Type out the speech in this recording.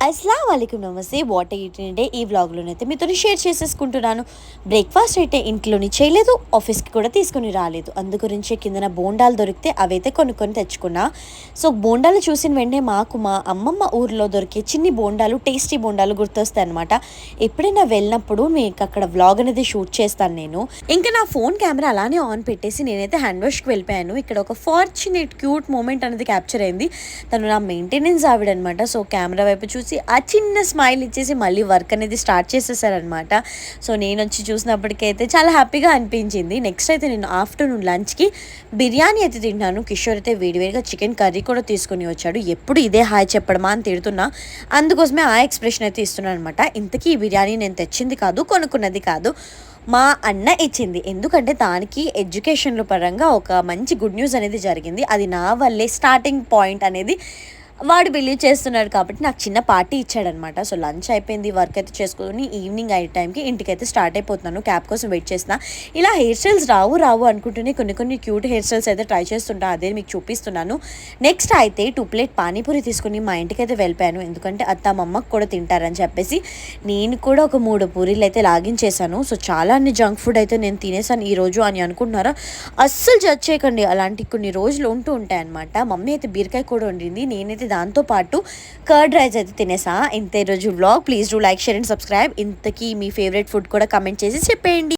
అస్సలాము అలైకుం నమస్తే. What eating day ఈ వ్లాగ్లోనైతే మీతో షేర్ చేసేసుకుంటున్నాను. బ్రేక్ఫాస్ట్ అయితే ఇంట్లోని చేయలేదు, ఆఫీస్కి కూడా తీసుకుని రాలేదు. అందు గురించి కిందన బోండాలు దొరికితే అవైతే కొనుక్కొని తెచ్చుకున్నా. సో బోండాలు చూసిన వెంటనే మాకు మా అమ్మమ్మ ఊరిలో దొరికే చిన్ని బోండాలు, టేస్టీ బోండాలు గుర్తొస్తాయి అనమాట. ఎప్పుడైనా వెళ్ళినప్పుడు మీకు అక్కడ వ్లాగ్ అనేది షూట్ చేస్తాను నేను. ఇంకా నా ఫోన్ కెమెరా అలానే ఆన్ పెట్టేసి నేనైతే హ్యాండ్ వాష్కి వెళ్ళిపోయాను. ఇక్కడ ఒక ఫార్చునేట్ క్యూట్ మూమెంట్ అనేది క్యాప్చర్ అయింది. తను నా మెయింటెనెన్స్ ఆవిడనమాట. సో కెమెరా వైపు చూసి ఆ చిన్న స్మైల్ ఇచ్చేసి మళ్ళీ వర్క్ అనేది స్టార్ట్ చేసేసారనమాట. సో నేను వచ్చి చూసినప్పటికైతే చాలా హ్యాపీగా అనిపించింది. నెక్స్ట్ అయితే నేను ఆఫ్టర్నూన్ లంచ్కి బిర్యానీ అయితే తింటాను. కిషోర్ అయితే వేడివేడిగా చికెన్ కర్రీ కూడా తీసుకొని వచ్చాడు. ఎప్పుడు ఇదే హాయ్ చెప్పడమా అని తిడుతున్నా, అందుకోసమే ఆ ఎక్స్ప్రెషన్ అయితే ఇస్తున్నాను అనమాట. ఇంతకీ ఈ బిర్యానీ నేను తెచ్చింది కాదు, కొనుక్కున్నది కాదు, మా అన్న ఇచ్చింది. ఎందుకంటే దానికి ఎడ్యుకేషన్ల పరంగా ఒక మంచి గుడ్ న్యూస్ అనేది జరిగింది. అది నా వల్లే స్టార్టింగ్ పాయింట్ అనేది వాడు బిలీవ్ చేస్తున్నాడు కాబట్టి నాకు చిన్న పార్టీ ఇచ్చాడనమాట. సో లంచ్ అయిపోయింది, వర్క్ అయితే చేసుకుని ఈవినింగ్ అయ్యే టైంకి ఇంటికైతే స్టార్ట్ అయిపోతున్నాను. క్యాబ్ కోసం వెయిట్ చేసిన. ఇలా హెయిర్ స్టైల్స్ రావు అనుకుంటూనే కొన్ని క్యూట్ హెయిర్ స్టైల్స్ అయితే ట్రై చేస్తుంటా. అదే మీకు చూపిస్తున్నాను. నెక్స్ట్ అయితే 2 ప్లేట్ పానీపూరి తీసుకుని మా ఇంటికి అయితే వెళ్ళిపోయాను. ఎందుకంటే అత్త మా అమ్మకు కూడా తింటారని చెప్పేసి నేను కూడా ఒక 3 పూరీలు అయితే లాగించేశాను. సో చాలా అన్ని జంక్ ఫుడ్ అయితే నేను తినేసాను ఈరోజు అని అనుకుంటున్నారా? అస్సలు జడ్జ్ చేయకండి, అలాంటి కొన్ని రోజులు ఉంటూ ఉంటాయి అనమాట. మమ్మీ అయితే బీరకాయ కూడా వండింది, నేనైతే దాంతోపాటు కర్డ్ రైస్ అయితే తినేసా. ఇంతే రోజు vlog. Please do like, share and subscribe. ఇంతకీ మీ ఫేవరెట్ ఫుడ్ కూడా కమెంట్ చేసి చెప్పేయండి.